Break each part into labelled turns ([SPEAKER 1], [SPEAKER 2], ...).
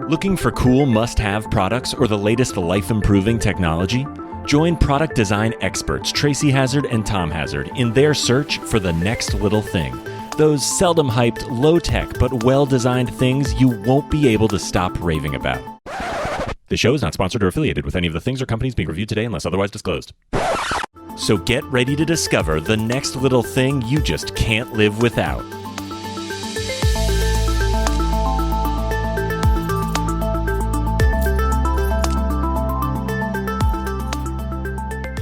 [SPEAKER 1] Looking for cool must-have products or the latest life-improving technology? Join product design experts Tracy Hazzard and Tom Hazzard in their search for the next little thing. Those seldom hyped, low-tech, but well-designed things you won't be able to stop raving about. The show is not sponsored or affiliated with any of the things or companies being reviewed today unless otherwise disclosed. So get ready to discover the next little thing you just can't live without.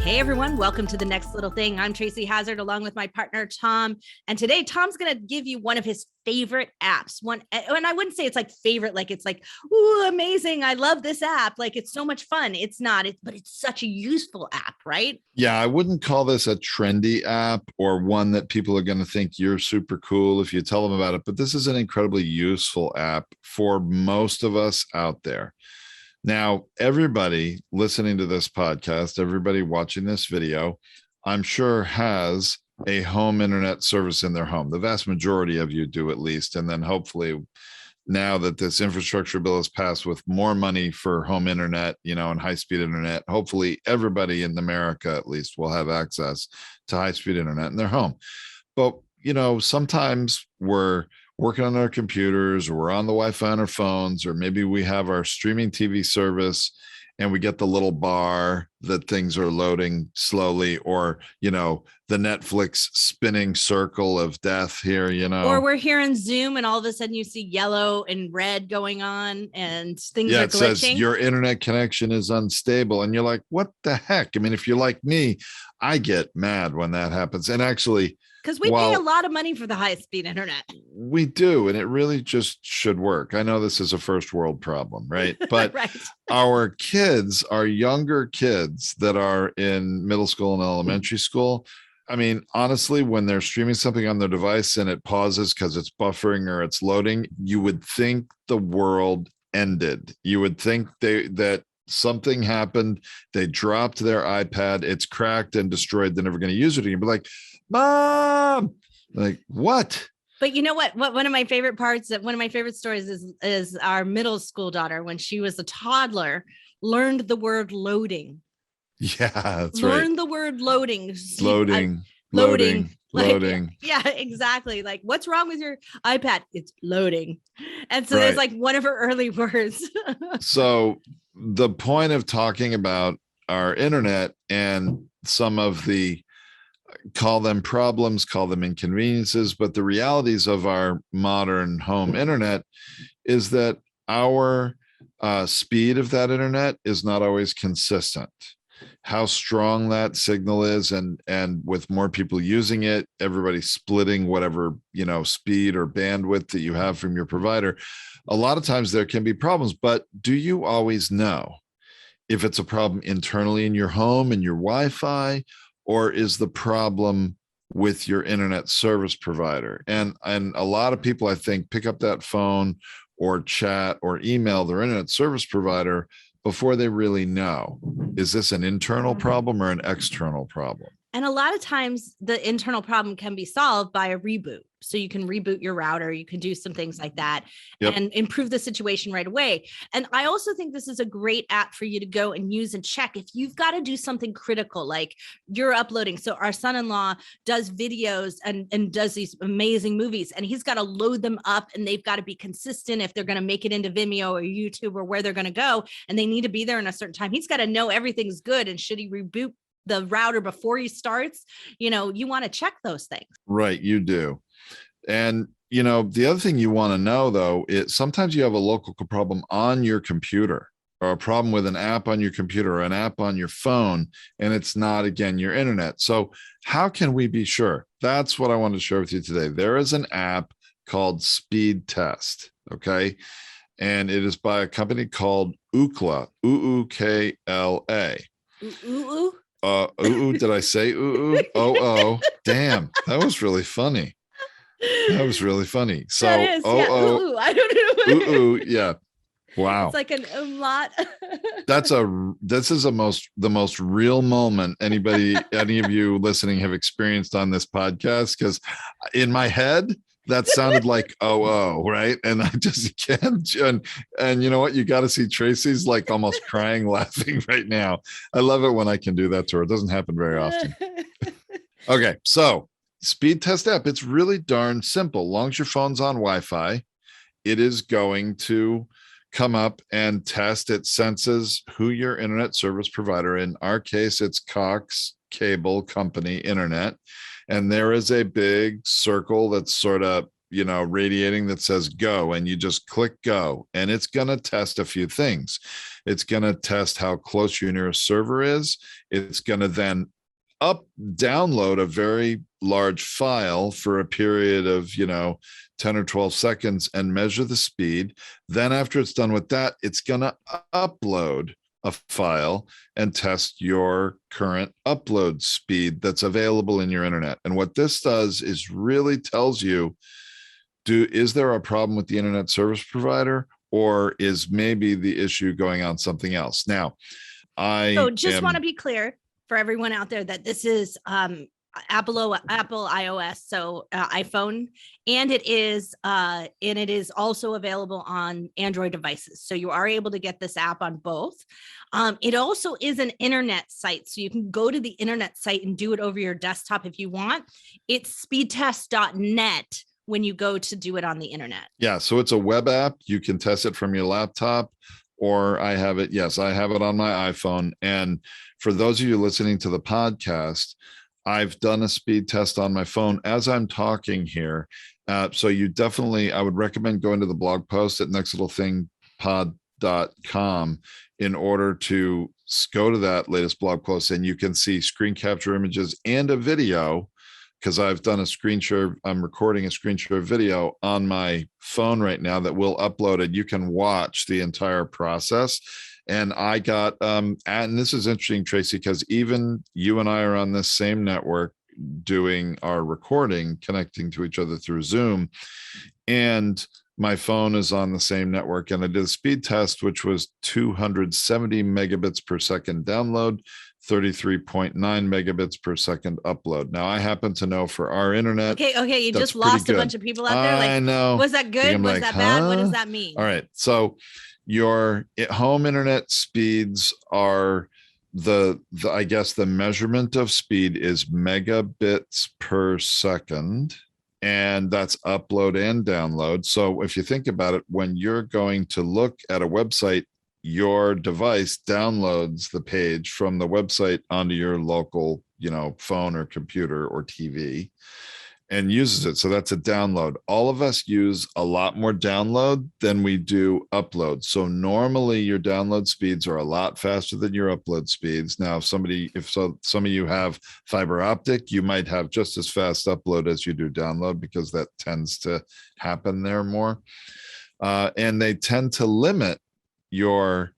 [SPEAKER 2] Hey everyone, welcome to The Next Little Thing. I'm Tracy Hazzard along with my partner Tom. And today Tom's going to give you one of his favorite apps. And I wouldn't say it's like favorite, like it's like, ooh, amazing. I love this app. Like it's so much fun. It's not, but it's such a useful app, right?
[SPEAKER 3] Yeah, I wouldn't call this a trendy app or one that people are going to think you're super cool if you tell them about it. But this is an incredibly useful app for most of us out there. Now, everybody listening to this podcast, everybody watching this video, I'm sure has a home internet service in their home. The vast majority of you do at least. And then hopefully now that this infrastructure bill is passed with more money for home internet, and high-speed internet, hopefully everybody in America at least will have access to high-speed internet in their home. But, sometimes we're working on our computers, or we're on the Wi-Fi on our phones, or maybe we have our streaming TV service and we get the little bar that things are loading slowly, or, the Netflix spinning circle of death here,
[SPEAKER 2] Or we're here in Zoom and all of a sudden you see yellow and red going on and things are glitching.
[SPEAKER 3] It says your internet connection is unstable. And you're like, what the heck? I mean, if you're like me, I get mad when that happens. And actually,
[SPEAKER 2] because we pay a lot of money for the high-speed internet.
[SPEAKER 3] We do, and it really just should work. I know this is a first world problem, right? But
[SPEAKER 2] right.
[SPEAKER 3] Our kids, our younger kids that are in middle school and elementary school, I mean, honestly, when they're streaming something on their device and it pauses because it's buffering or it's loading, you would think the world ended. You would think that something happened. They dropped their iPad. It's cracked and destroyed. They're never going to use it again. But like, Mom, like what?
[SPEAKER 2] But you know what? One of my favorite parts, one of my favorite stories is our middle school daughter, when she was a toddler, learned the word loading.
[SPEAKER 3] Yeah, that's
[SPEAKER 2] right.
[SPEAKER 3] Learned
[SPEAKER 2] the word loading.
[SPEAKER 3] Loading.
[SPEAKER 2] Yeah, exactly. Like, what's wrong with your iPad? It's loading. And so
[SPEAKER 3] Right.
[SPEAKER 2] There's like one of her early words.
[SPEAKER 3] So the point of talking about our internet and some of the, call them problems, call them inconveniences, but the realities of our modern home internet is that our speed of that internet is not always consistent. How strong that signal is, and with more people using it, everybody splitting whatever speed or bandwidth that you have from your provider, a lot of times there can be problems. But do you always know if it's a problem internally in your home and your Wi-Fi, or is the problem with your internet service provider? And a lot of people, I think, pick up that phone or chat or email their internet service provider before they really know, is this an internal problem or an external problem?
[SPEAKER 2] And a lot of times the internal problem can be solved by a reboot. So you can reboot your router, you can do some things like that. Yep. And improve the situation right away. And I also think this is a great app for you to go and use and check if you've got to do something critical, like you're uploading. So our son-in-law does videos and does these amazing movies, and he's got to load them up, and they've got to be consistent if they're going to make it into Vimeo or YouTube or where they're going to go, and they need to be there in a certain time. He's got to know everything's good, and should he reboot the router before he starts, you want to check those things.
[SPEAKER 3] Right, you do. And, the other thing you want to know, though, is sometimes you have a local problem on your computer, or a problem with an app on your computer or an app on your phone, and it's not, again, your internet. So how can we be sure? That's what I want to share with you today. There is an app called Speed Test, okay? And it is by a company called Ookla, Ookla. Did I say ooh? Oh, damn. That was really funny. So,
[SPEAKER 2] I don't know.
[SPEAKER 3] Yeah. Wow.
[SPEAKER 2] It's like an umlaut.
[SPEAKER 3] This is the most real moment any of you listening have experienced on this podcast, because in my head, that sounded like right? And I just can't. And you know what? You got to see Tracy's like almost crying, laughing right now. I love it when I can do that to her. It doesn't happen very often. Okay, so speed test app. It's really darn simple. As long as your phone's on Wi-Fi, it is going to come up and test. It senses who your internet service provider. In our case, it's Cox Cable Company Internet. And there is a big circle that's sort of, radiating that says go, and you just click go. And it's going to test a few things. It's going to test how close your nearest server is. It's going to then download a very large file for a period of 10 or 12 seconds and measure the speed. Then after it's done with that, it's going to upload a file and test your current upload speed that's available in your internet. And what this does is really tells you, is there a problem with the internet service provider, or is maybe the issue going on something else? Now, I
[SPEAKER 2] just want to be clear for everyone out there that this is Apple iOS, so iPhone, and it is also available on Android devices. So you are able to get this app on both. It also is an internet site, so you can go to the internet site and do it over your desktop if you want. It's speedtest.net when you go to do it on the internet. Yeah,
[SPEAKER 3] so it's a web app. You can test it from your laptop, or I have it on my iPhone. And for those of you listening to the podcast, I've done a speed test on my phone as I'm talking here. So you definitely, I would recommend going to the blog post at nextlittlethingpod.com in order to go to that latest blog post, and you can see screen capture images and a video, because I've done a screen share. I'm recording a screen share video on my phone right now that will upload it. You can watch the entire process. And I got, and this is interesting, Tracy, because even you and I are on this same network doing our recording, connecting to each other through Zoom. And my phone is on the same network. And I did a speed test, which was 270 megabits per second download, 33.9 megabits per second upload. Now, I happen to know for our internet.
[SPEAKER 2] Okay. You just lost a bunch of people out there.
[SPEAKER 3] I know.
[SPEAKER 2] Was that good? Was that bad? What does that mean?
[SPEAKER 3] All right. So your home internet speeds are I guess the measurement of speed is megabits per second, and that's upload and download. So if you think about it, when you're going to look at a website, your device downloads the page from the website onto your local, phone or computer or TV and uses it. So that's a download. All of us use a lot more download than we do upload. So normally your download speeds are a lot faster than your upload speeds. Now, some of you have fiber optic, you might have just as fast upload as you do download, because that tends to happen there more. And they tend to limit your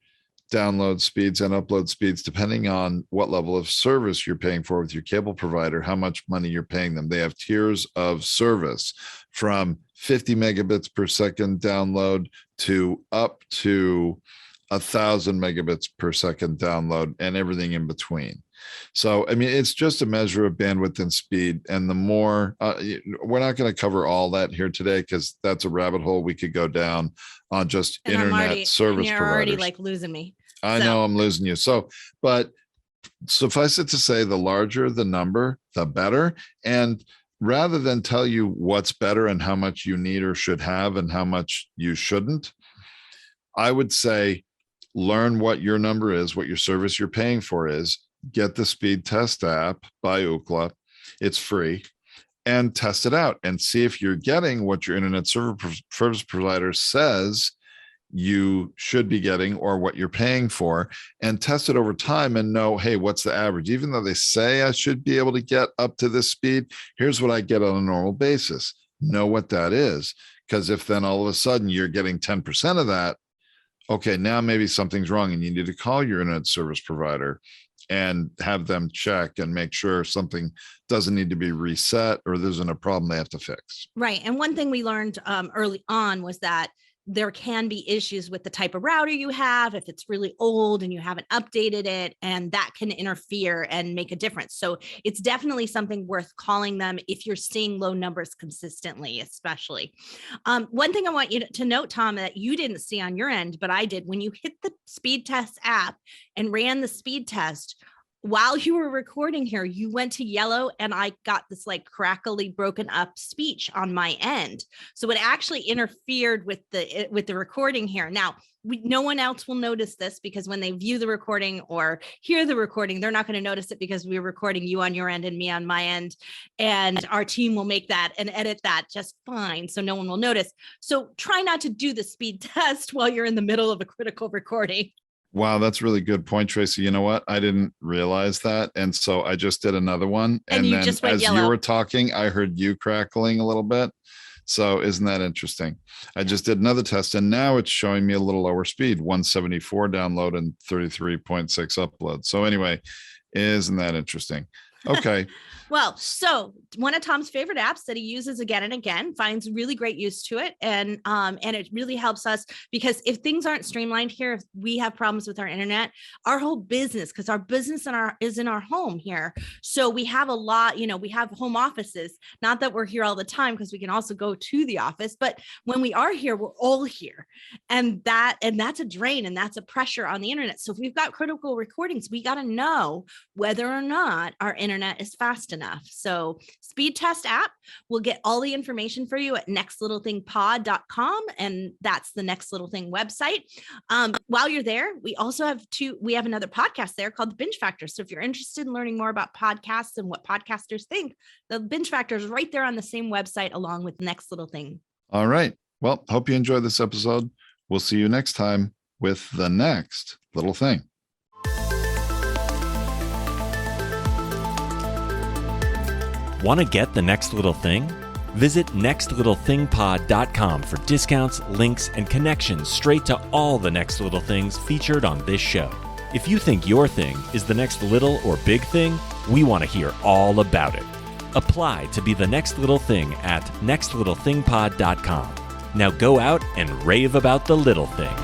[SPEAKER 3] download speeds and upload speeds depending on what level of service you're paying for with your cable provider, how much money you're paying them. They have tiers of service from 50 megabits per second download to up to 1,000 megabits per second download, and everything in between. So, I mean, it's just a measure of bandwidth and speed. And the more, we're not going to cover all that here today, because that's a rabbit hole we could go down on just internet service providers. You're already
[SPEAKER 2] like losing me.
[SPEAKER 3] I know I'm losing you. So, but suffice it to say, the larger the number, the better. And rather than tell you what's better and how much you need or should have and how much you shouldn't, I would say learn what your number is, what your service you're paying for is. Get the speed test app by Ookla. It's free, and test it out and see if you're getting what your internet service provider says you should be getting, or what you're paying for, and test it over time and know, hey, what's the average? Even though they say I should be able to get up to this speed, here's what I get on a normal basis. Know what that is, because if then all of a sudden you're getting 10% of that, okay, now maybe something's wrong and you need to call your internet service provider and have them check and make sure something doesn't need to be reset or there's a problem they have to fix.
[SPEAKER 2] Right. And one thing we learned early on was that there can be issues with the type of router you have, if it's really old and you haven't updated it, and that can interfere and make a difference. So it's definitely something worth calling them if you're seeing low numbers consistently, especially. One thing I want you to note, Tom, that you didn't see on your end, but I did, when you hit the speed test app and ran the speed test, while you were recording here, you went to yellow and I got this like crackly broken up speech on my end. So it actually interfered with the recording here. Now, no one else will notice this because when they view the recording or hear the recording, they're not going to notice it because we're recording you on your end and me on my end. And our team will make that and edit that just fine. So no one will notice. So try not to do the speed test while you're in the middle of a critical recording.
[SPEAKER 3] Wow, that's a really good point, Tracy. You know what? I didn't realize that. And so I just did another one. And then
[SPEAKER 2] just went
[SPEAKER 3] as
[SPEAKER 2] yellow.
[SPEAKER 3] You were talking, I heard you crackling a little bit. So isn't that interesting? I just did another test and now it's showing me a little lower speed, 174 download and 33.6 upload. So anyway, isn't that interesting? Okay.
[SPEAKER 2] Well, so one of Tom's favorite apps that he uses again and again, finds really great use to it. And it really helps us because if things aren't streamlined here, if we have problems with our internet, our whole business, because our business is in our home here. So we have a lot, we have home offices, not that we're here all the time because we can also go to the office, but when we are here, we're all here. And that's a drain and that's a pressure on the internet. So if we've got critical recordings, we got to know whether or not our internet is fast enough. So speed test app will get all the information for you at nextlittlethingpod.com. And that's the Next Little Thing website. While you're there, we have another podcast there called The Binge Factor. So if you're interested in learning more about podcasts and what podcasters think, the Binge Factor is right there on the same website along with Next Little Thing.
[SPEAKER 3] All right. Well, hope you enjoyed this episode. We'll see you next time with the next little thing.
[SPEAKER 1] Want to get the next little thing? Visit nextlittlethingpod.com for discounts, links, and connections straight to all the next little things featured on this show. If you think your thing is the next little or big thing, we want to hear all about it. Apply to be the next little thing at nextlittlethingpod.com. Now go out and rave about the little thing.